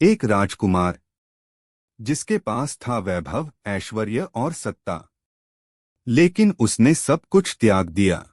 एक राजकुमार जिसके पास था वैभव, ऐश्वर्य और सत्ता, लेकिन उसने सब कुछ त्याग दिया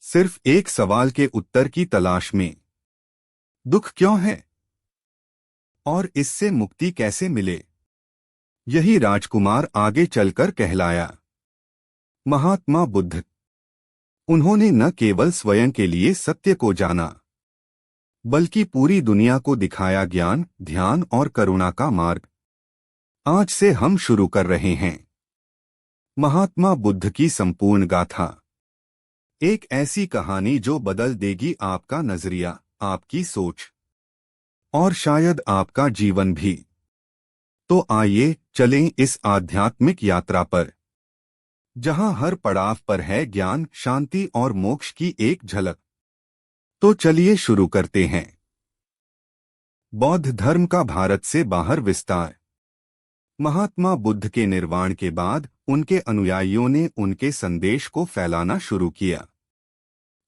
सिर्फ एक सवाल के उत्तर की तलाश में। दुख क्यों है और इससे मुक्ति कैसे मिले? यही राजकुमार आगे चलकर कहलाया महात्मा बुद्ध। उन्होंने न केवल स्वयं के लिए सत्य को जाना, बल्कि पूरी दुनिया को दिखाया ज्ञान, ध्यान और करुणा का मार्ग। आज से हम शुरू कर रहे हैं महात्मा बुद्ध की संपूर्ण गाथा, एक ऐसी कहानी जो बदल देगी आपका नजरिया, आपकी सोच और शायद आपका जीवन भी। तो आइए चलें इस आध्यात्मिक यात्रा पर, जहां हर पड़ाव पर है ज्ञान, शांति और मोक्ष की एक झलक। तो चलिए शुरू करते हैं। बौद्ध धर्म का भारत से बाहर विस्तार। महात्मा बुद्ध के निर्वाण के बाद उनके अनुयायियों ने उनके संदेश को फैलाना शुरू किया।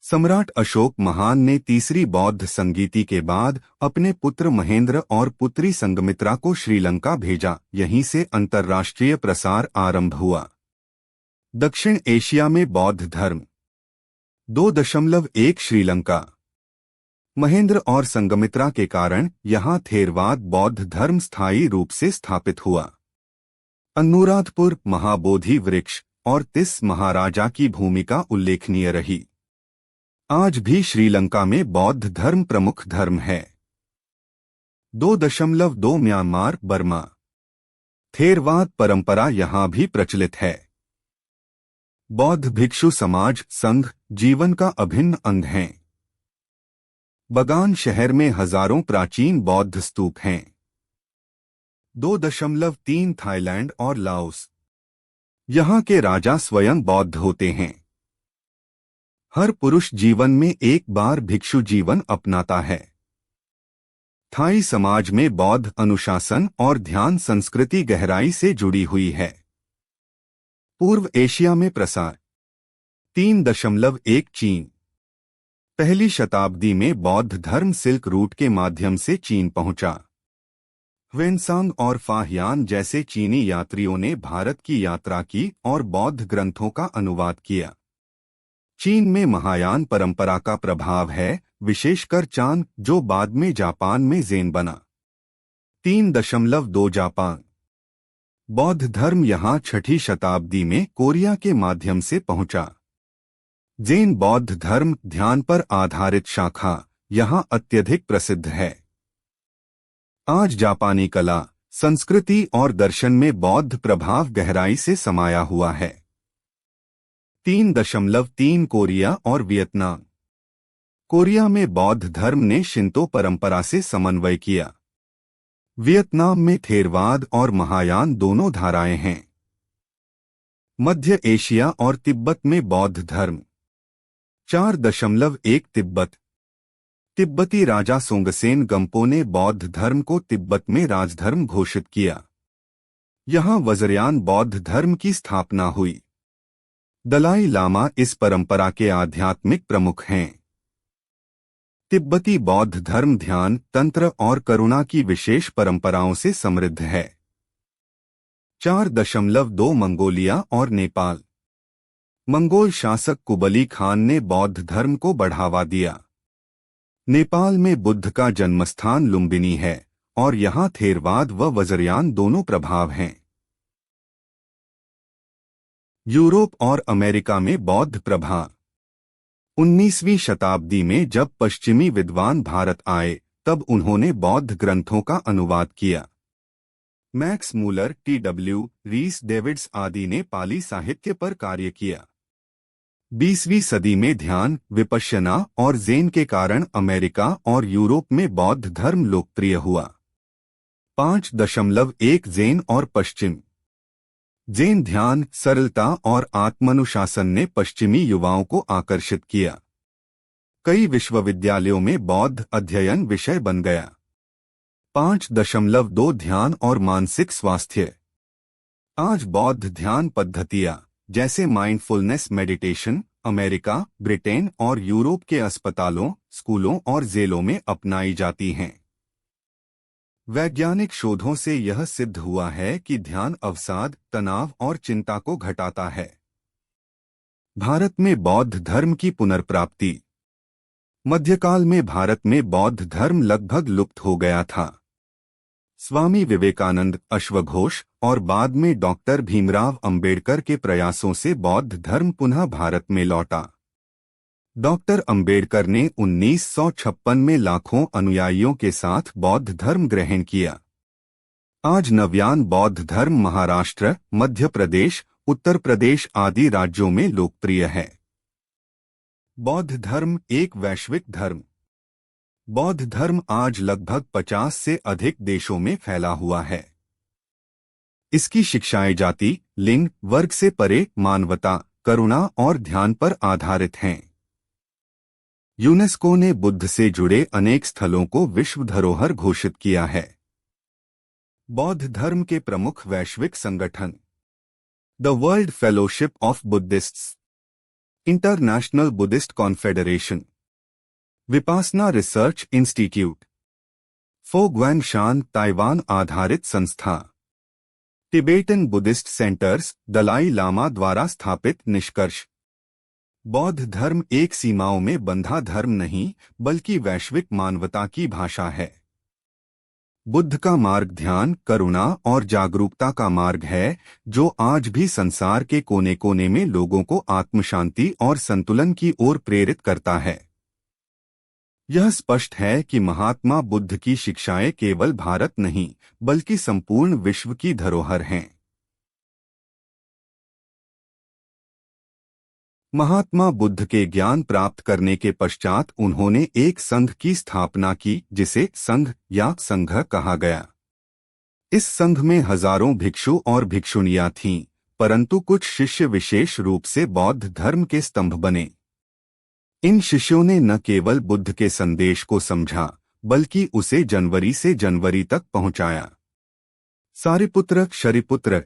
सम्राट अशोक महान ने तीसरी बौद्ध संगीति के बाद अपने पुत्र महेंद्र और पुत्री संघमित्रा को श्रीलंका भेजा। यहीं से अंतर्राष्ट्रीय प्रसार आरंभ हुआ। दक्षिण एशिया में बौद्ध धर्म 2.1 श्रीलंका। महेंद्र और संघमित्रा के कारण यहाँ थेरवाद बौद्ध धर्म स्थायी रूप से स्थापित हुआ। अनुराधपुर, महाबोधि वृक्ष और तिस महाराजा की भूमिका उल्लेखनीय रही। आज भी श्रीलंका में बौद्ध धर्म प्रमुख धर्म है। 2.2 म्यांमार, बर्मा। थेरवाद परंपरा यहाँ भी प्रचलित है। बौद्ध भिक्षु समाज, संघ जीवन का अभिन्न अंग हैं। बगान शहर में हजारों प्राचीन बौद्ध स्तूप हैं। 2.3 थाईलैंड और लाओस। यहाँ के राजा स्वयं बौद्ध होते हैं। हर पुरुष जीवन में एक बार भिक्षु जीवन अपनाता है। थाई समाज में बौद्ध अनुशासन और ध्यान संस्कृति गहराई से जुड़ी हुई है। पूर्व एशिया में प्रसार 3.1 चीन। पहली शताब्दी में बौद्ध धर्म सिल्क रूट के माध्यम से चीन पहुंचा। ह्वेनसांग और फाहियान जैसे चीनी यात्रियों ने भारत की यात्रा की और बौद्ध ग्रंथों का अनुवाद किया। चीन में महायान परंपरा का प्रभाव है, विशेषकर चान, जो बाद में जापान में ज़ेन बना। 3.2 जापान। बौद्ध धर्म यहाँ 6ठी शताब्दी में कोरिया के माध्यम से पहुंचा। ज़ेन बौद्ध धर्म ध्यान पर आधारित शाखा यहाँ अत्यधिक प्रसिद्ध है। आज जापानी कला, संस्कृति और दर्शन में बौद्ध प्रभाव गहराई से समाया हुआ है। 3.3 कोरिया और वियतनाम। कोरिया में बौद्ध धर्म ने शिंतो परंपरा से समन्वय किया। वियतनाम में थेरवाद और महायान दोनों धाराएं हैं। मध्य एशिया और तिब्बत में बौद्ध धर्म 4.1 तिब्बत। तिब्बती राजा सोंगसेन गंपो ने बौद्ध धर्म को तिब्बत में राजधर्म घोषित किया। यहाँ वज्रयान बौद्ध धर्म की स्थापना हुई। दलाई लामा इस परंपरा के आध्यात्मिक प्रमुख हैं। तिब्बती बौद्ध धर्म ध्यान, तंत्र और करुणा की विशेष परंपराओं से समृद्ध है। 4.2 मंगोलिया और नेपाल। मंगोल शासक कुबली खान ने बौद्ध धर्म को बढ़ावा दिया। नेपाल में बुद्ध का जन्मस्थान लुम्बिनी है और यहाँ थेरवाद व वज्रयान दोनों प्रभाव हैं। यूरोप और अमेरिका में बौद्ध प्रभाव। 19वीं शताब्दी में जब पश्चिमी विद्वान भारत आए, तब उन्होंने बौद्ध ग्रंथों का अनुवाद किया। Max Muller, T.W. रीस डेविड्स आदि ने पाली साहित्य पर कार्य किया। 20वीं सदी में ध्यान, विपश्यना और ज़ेन के कारण अमेरिका और यूरोप में बौद्ध धर्म लोकप्रिय हुआ। 5.1 ज़ेन और पश्चिम। ज़ेन ध्यान, सरलता और आत्मानुशासन ने पश्चिमी युवाओं को आकर्षित किया। कई विश्वविद्यालयों में बौद्ध अध्ययन विषय बन गया। 5.2 ध्यान और मानसिक स्वास्थ्य। आज बौद्ध ध्यान पद्धतियां जैसे माइंडफुलनेस मेडिटेशन अमेरिका, ब्रिटेन और यूरोप के अस्पतालों, स्कूलों और जेलों में अपनाई जाती हैं। वैज्ञानिक शोधों से यह सिद्ध हुआ है कि ध्यान अवसाद, तनाव और चिंता को घटाता है। भारत में बौद्ध धर्म की पुनर्प्राप्ति। मध्यकाल में भारत में बौद्ध धर्म लगभग लुप्त हो गया था। स्वामी विवेकानंद, अश्वघोष और बाद में डॉक्टर भीमराव अंबेडकर के प्रयासों से बौद्ध धर्म पुनः भारत में लौटा। डॉक्टर अंबेडकर ने 1956 में लाखों अनुयायियों के साथ बौद्ध धर्म ग्रहण किया। आज नव्यान बौद्ध धर्म महाराष्ट्र, मध्य प्रदेश, उत्तर प्रदेश आदि राज्यों में लोकप्रिय है। बौद्ध धर्म एक वैश्विक धर्म। बौद्ध धर्म आज लगभग 50 से अधिक देशों में फैला हुआ है। इसकी शिक्षाएं जाति, लिंग, वर्ग से परे मानवता, करुणा और ध्यान पर आधारित हैं। यूनेस्को ने बुद्ध से जुड़े अनेक स्थलों को विश्व धरोहर घोषित किया है। बौद्ध धर्म के प्रमुख वैश्विक संगठन: the world fellowship of Buddhists, international Buddhist confederation, Vipassana research institute, Fo Guangshan Taiwan आधारित संस्था, Tibetan Buddhist centres, Dalai Lama द्वारा स्थापित निष्कर्ष। बौद्ध धर्म एक सीमाओं में बंधा धर्म नहीं, बल्कि वैश्विक मानवता की भाषा है। बुद्ध का मार्ग ध्यान, करुणा और जागरूकता का मार्ग है, जो आज भी संसार के कोने कोने में लोगों को आत्मशांति और संतुलन की ओर प्रेरित करता है। यह स्पष्ट है कि महात्मा बुद्ध की शिक्षाएं केवल भारत नहीं, बल्कि संपूर्ण विश्व की धरोहर हैं। महात्मा बुद्ध के ज्ञान प्राप्त करने के पश्चात उन्होंने एक संघ की स्थापना की, जिसे संघ या संघ कहा गया। इस संघ में हजारों भिक्षु और भिक्षुणियां थीं, परंतु कुछ शिष्य विशेष रूप से बौद्ध धर्म के स्तंभ बने। इन शिष्यों ने न केवल बुद्ध के संदेश को समझा, बल्कि उसे जनवरी से जनवरी तक पहुंचाया। सारिपुत्र, शरिपुत्र।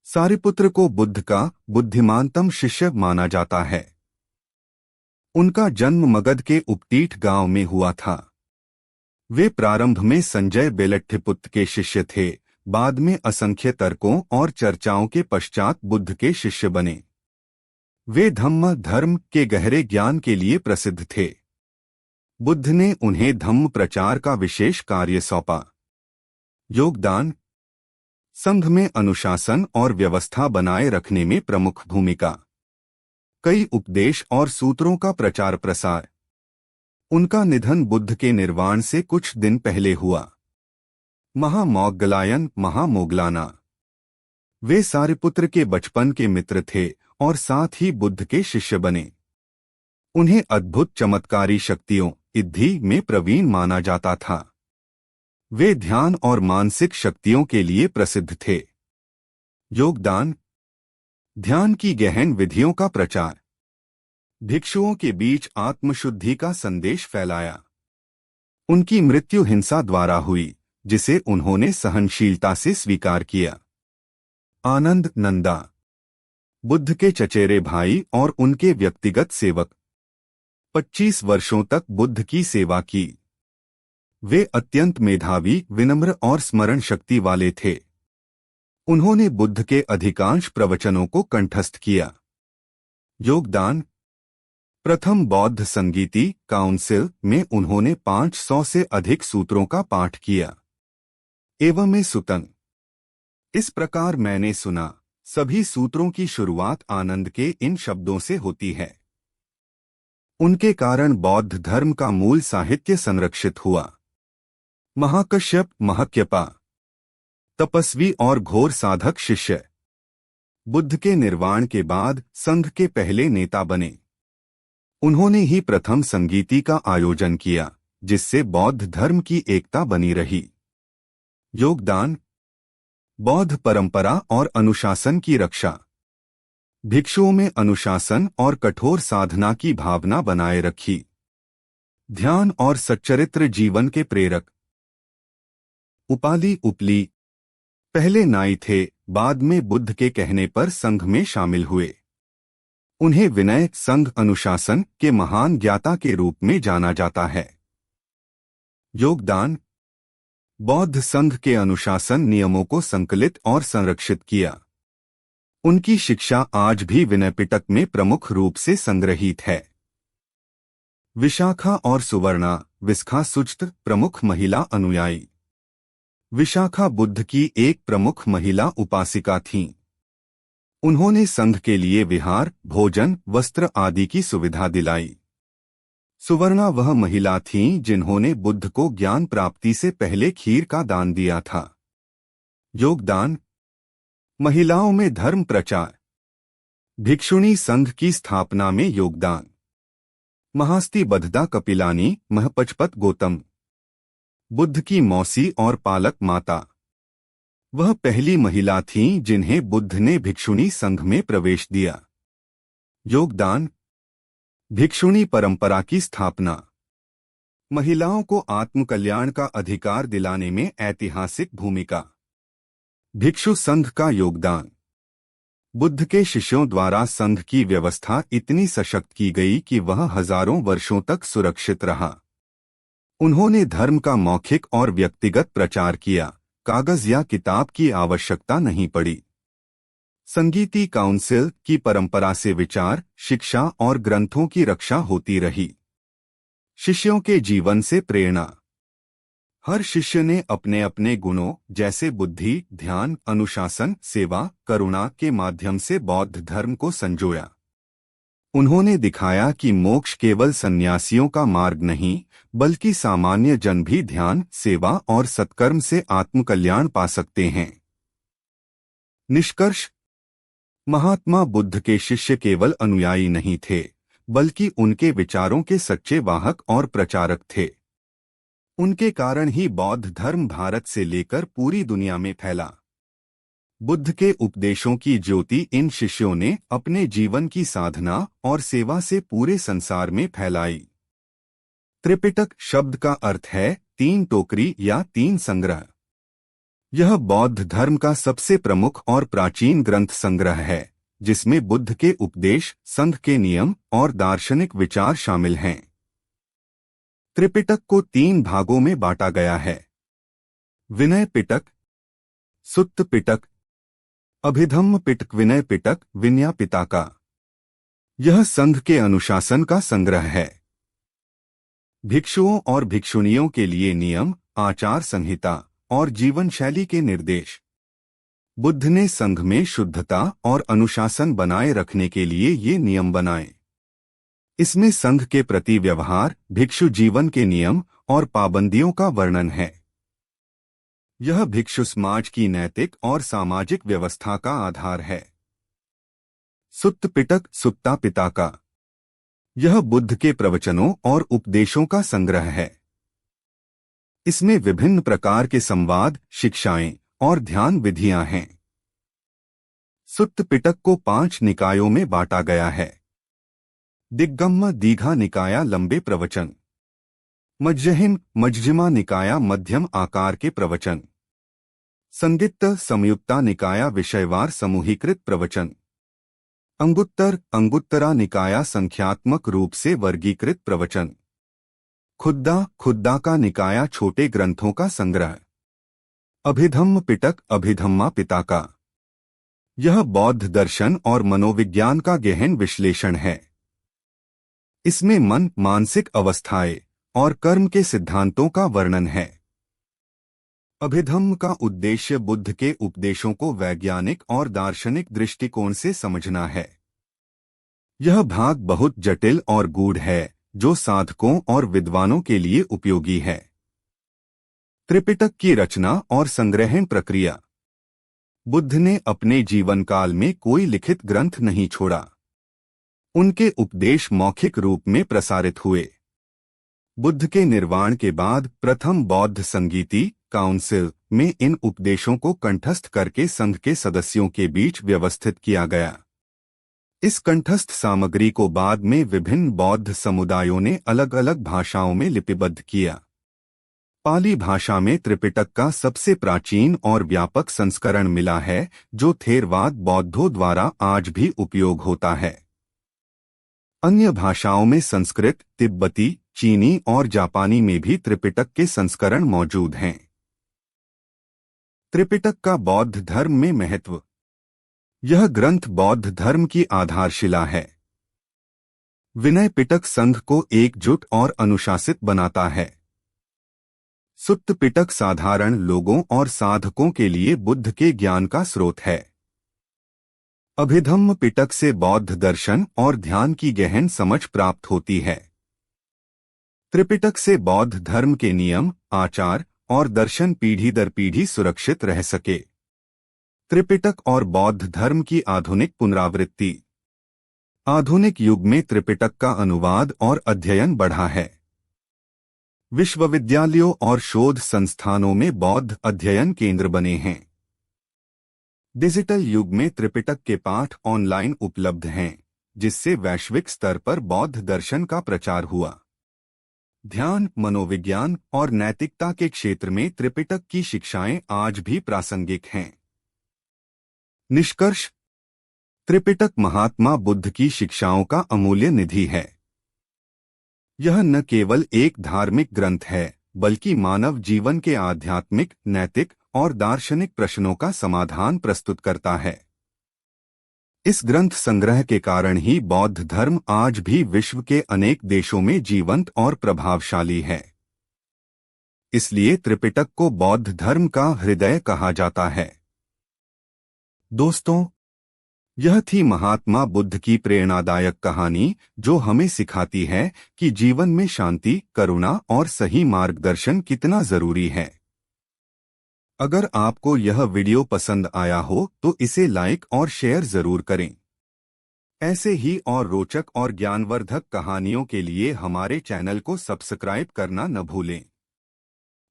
सारिपुत्र को बुद्ध का बुद्धिमानतम शिष्य माना जाता है। उनका जन्म मगध के उपटीठ गांव में हुआ था। वे प्रारंभ में संजय बेलट्ठिपुत्र के शिष्य थे, बाद में असंख्य तर्कों और चर्चाओं के पश्चात बुद्ध के शिष्य बने। वे धम्म धर्म के गहरे ज्ञान के लिए प्रसिद्ध थे। बुद्ध ने उन्हें धम्म प्रचार का विशेष कार्य सौंपा। योगदान: संघ में अनुशासन और व्यवस्था बनाए रखने में प्रमुख भूमिका। कई उपदेश और सूत्रों का प्रचार प्रसार। उनका निधन बुद्ध के निर्वाण से कुछ दिन पहले हुआ। महामौगलायन, महामोगलाना। वे सारिपुत्र के बचपन के मित्र थे और साथ ही बुद्ध के शिष्य बने। उन्हें अद्भुत चमत्कारी शक्तियों इद्धि में प्रवीण माना जाता था। वे ध्यान और मानसिक शक्तियों के लिए प्रसिद्ध थे। योगदान: ध्यान की गहन विधियों का प्रचार। भिक्षुओं के बीच आत्मशुद्धि का संदेश फैलाया। उनकी मृत्यु हिंसा द्वारा हुई, जिसे उन्होंने सहनशीलता से स्वीकार किया। आनंद नंदा। बुद्ध के चचेरे भाई और उनके व्यक्तिगत सेवक। 25 वर्षों तक बुद्ध की सेवा की। वे अत्यंत मेधावी, विनम्र और स्मरण शक्ति वाले थे। उन्होंने बुद्ध के अधिकांश प्रवचनों को कंठस्थ किया। योगदान: प्रथम बौद्ध संगीति काउंसिल में उन्होंने 500 से अधिक सूत्रों का पाठ किया। एवं में सुतन। इस प्रकार मैंने सुना, सभी सूत्रों की शुरुआत आनंद के इन शब्दों से होती है। उनके कारण बौद्ध धर्म का मूल साहित्य संरक्षित हुआ। महाकश्यप, महक्यपा। तपस्वी और घोर साधक शिष्य। बुद्ध के निर्वाण के बाद संघ के पहले नेता बने। उन्होंने ही प्रथम संगीति का आयोजन किया, जिससे बौद्ध धर्म की एकता बनी रही। योगदान: बौद्ध परंपरा और अनुशासन की रक्षा। भिक्षुओं में अनुशासन और कठोर साधना की भावना बनाए रखी। ध्यान और सच्चरित्र जीवन के प्रेरक। उपाली उपली। पहले नाई थे, बाद में बुद्ध के कहने पर संघ में शामिल हुए। उन्हें विनय, संघ, अनुशासन के महान ज्ञाता के रूप में जाना जाता है। योगदान: बौद्ध संघ के अनुशासन नियमों को संकलित और संरक्षित किया। उनकी शिक्षा आज भी विनय पिटक में प्रमुख रूप से संग्रहीत है। विशाखा और सुवर्णा विस्खा सुचित प्रमुख महिला अनुयायी। विशाखा बुद्ध की एक प्रमुख महिला उपासिका थीं। उन्होंने संघ के लिए विहार, भोजन, वस्त्र आदि की सुविधा दिलाई। सुवर्णा वह महिला थीं जिन्होंने बुद्ध को ज्ञान प्राप्ति से पहले खीर का दान दिया था। योगदान: महिलाओं में धर्म प्रचार, भिक्षुणी संघ की स्थापना में योगदान। महास्ति बद्धदा कपिलानी महपचपत गौतम, बुद्ध की मौसी और पालक माता। वह पहली महिला थीं जिन्हें बुद्ध ने भिक्षुणी संघ में प्रवेश दिया। योगदान: भिक्षुणी परंपरा की स्थापना, महिलाओं को आत्मकल्याण का अधिकार दिलाने में ऐतिहासिक भूमिका। भिक्षु संघ का योगदान: बुद्ध के शिष्यों द्वारा संघ की व्यवस्था इतनी सशक्त की गई कि वह हजारों वर्षों तक सुरक्षित रहा। उन्होंने धर्म का मौखिक और व्यक्तिगत प्रचार किया, कागज या किताब की आवश्यकता नहीं पड़ी। संगीती काउंसिल की परंपरा से विचार, शिक्षा और ग्रंथों की रक्षा होती रही। शिष्यों के जीवन से प्रेरणा: हर शिष्य ने अपने अपने गुणों जैसे बुद्धि, ध्यान, अनुशासन, सेवा, करुणा के माध्यम से बौद्ध धर्म को संजोया। उन्होंने दिखाया कि मोक्ष केवल सन्यासियों का मार्ग नहीं, बल्कि सामान्य जन भी ध्यान, सेवा और सत्कर्म से आत्मकल्याण पा सकते हैं। निष्कर्ष: महात्मा बुद्ध के शिष्य केवल अनुयायी नहीं थे, बल्कि उनके विचारों के सच्चे वाहक और प्रचारक थे। उनके कारण ही बौद्ध धर्म भारत से लेकर पूरी दुनिया में फैला। बुद्ध के उपदेशों की ज्योति इन शिष्यों ने अपने जीवन की साधना और सेवा से पूरे संसार में फैलाई। त्रिपिटक शब्द का अर्थ है 3 टोकरी या 3 संग्रह। यह बौद्ध धर्म का सबसे प्रमुख और प्राचीन ग्रंथ संग्रह है, जिसमें बुद्ध के उपदेश, संघ के नियम और दार्शनिक विचार शामिल हैं। त्रिपिटक को 3 भागों में बांटा गया है: विनय पिटक, सुत्त पिटक, अभिधम्म पिटक। विनय पिटक विनया पिताका। यह संघ के अनुशासन का संग्रह है। भिक्षुओं और भिक्षुणियों के लिए नियम, आचार संहिता और जीवन शैली के निर्देश। बुद्ध ने संघ में शुद्धता और अनुशासन बनाए रखने के लिए ये नियम बनाए। इसमें संघ के प्रति व्यवहार, भिक्षु जीवन के नियम और पाबंदियों का वर्णन है। यह भिक्षु समाज की नैतिक और सामाजिक व्यवस्था का आधार है। सुत्त पिटक सुत्ता पिताका। यह बुद्ध के प्रवचनों और उपदेशों का संग्रह है। इसमें विभिन्न प्रकार के संवाद, शिक्षाएं और ध्यान विधियां हैं। सुत्त पिटक को 5 निकायों में बांटा गया है: दिग्गम दीघा निकाया लंबे प्रवचन, मज्जहिम मज्जिमा निकाया मध्यम आकार के प्रवचन, संगित्त संयुक्ता निकाया विषयवार समूहीकृत प्रवचन, अंगुत्तर अंगुत्तरा निकाया संख्यात्मक रूप से वर्गीकृत प्रवचन, खुद्दा खुद्दा का निकाया छोटे ग्रंथों का संग्रह, अभिधम्म पिटक अभिधम्मा पिताका। यह बौद्ध दर्शन और मनोविज्ञान का गहन विश्लेषण है। इसमें मन, मानसिक अवस्थाएं और कर्म के सिद्धांतों का वर्णन है। अभिधम्म का उद्देश्य बुद्ध के उपदेशों को वैज्ञानिक और दार्शनिक दृष्टिकोण से समझना है। यह भाग बहुत जटिल और गूढ़ है, जो साधकों और विद्वानों के लिए उपयोगी है। त्रिपिटक की रचना और संग्रहण प्रक्रिया। बुद्ध ने अपने जीवन काल में कोई लिखित ग्रंथ नहीं छोड़ा। उनके उपदेश मौखिक रूप में प्रसारित हुए। बुद्ध के निर्वाण के बाद प्रथम बौद्ध संगीति काउंसिल में इन उपदेशों को कंठस्थ करके संघ के सदस्यों के बीच व्यवस्थित किया गया। इस कंठस्थ सामग्री को बाद में विभिन्न बौद्ध समुदायों ने अलग अलग भाषाओं में लिपिबद्ध किया। पाली भाषा में त्रिपिटक का सबसे प्राचीन और व्यापक संस्करण मिला है, जो थेरवाद बौद्धों द्वारा आज भी उपयोग होता है। अन्य भाषाओं में संस्कृत, तिब्बती, चीनी और जापानी में भी त्रिपिटक के संस्करण मौजूद हैं। त्रिपिटक का बौद्ध धर्म में महत्व। यह ग्रंथ बौद्ध धर्म की आधारशिला है। विनय पिटक संघ को एकजुट और अनुशासित बनाता है। सुत्त पिटक साधारण लोगों और साधकों के लिए बुद्ध के ज्ञान का स्रोत है। अभिधम्म पिटक से बौद्ध दर्शन और ध्यान की गहन समझ प्राप्त होती है। त्रिपिटक से बौद्ध धर्म के नियम, आचार और दर्शन पीढ़ी दर पीढ़ी सुरक्षित रह सके। त्रिपिटक और बौद्ध धर्म की आधुनिक पुनरावृत्ति। आधुनिक युग में त्रिपिटक का अनुवाद और अध्ययन बढ़ा है। विश्वविद्यालयों और शोध संस्थानों में बौद्ध अध्ययन केंद्र बने हैं। डिजिटल युग में त्रिपिटक के पाठ ऑनलाइन उपलब्ध हैं, जिससे वैश्विक स्तर पर बौद्ध दर्शन का प्रचार हुआ। ध्यान, मनोविज्ञान और नैतिकता के क्षेत्र में त्रिपिटक की शिक्षाएं आज भी प्रासंगिक हैं। निष्कर्ष: त्रिपिटक महात्मा बुद्ध की शिक्षाओं का अमूल्य निधि है। यह न केवल एक धार्मिक ग्रंथ है, बल्कि मानव जीवन के आध्यात्मिक, नैतिक और दार्शनिक प्रश्नों का समाधान प्रस्तुत करता है। इस ग्रंथ संग्रह के कारण ही बौद्ध धर्म आज भी विश्व के अनेक देशों में जीवंत और प्रभावशाली है। इसलिए त्रिपिटक को बौद्ध धर्म का हृदय कहा जाता है। दोस्तों, यह थी महात्मा बुद्ध की प्रेरणादायक कहानी, जो हमें सिखाती है कि जीवन में शांति, करुणा और सही मार्गदर्शन कितना जरूरी है। अगर आपको यह वीडियो पसंद आया हो तो इसे लाइक और शेयर जरूर करें। ऐसे ही और रोचक और ज्ञानवर्धक कहानियों के लिए हमारे चैनल को सब्सक्राइब करना न भूलें।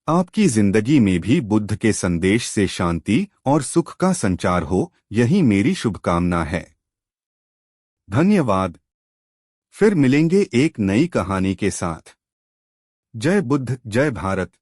आपकी जिंदगी में भी बुद्ध के संदेश से शांति और सुख का संचार हो, यही मेरी शुभकामना है। धन्यवाद। फिर मिलेंगे एक नई कहानी के साथ। जय बुद्ध, जय भारत।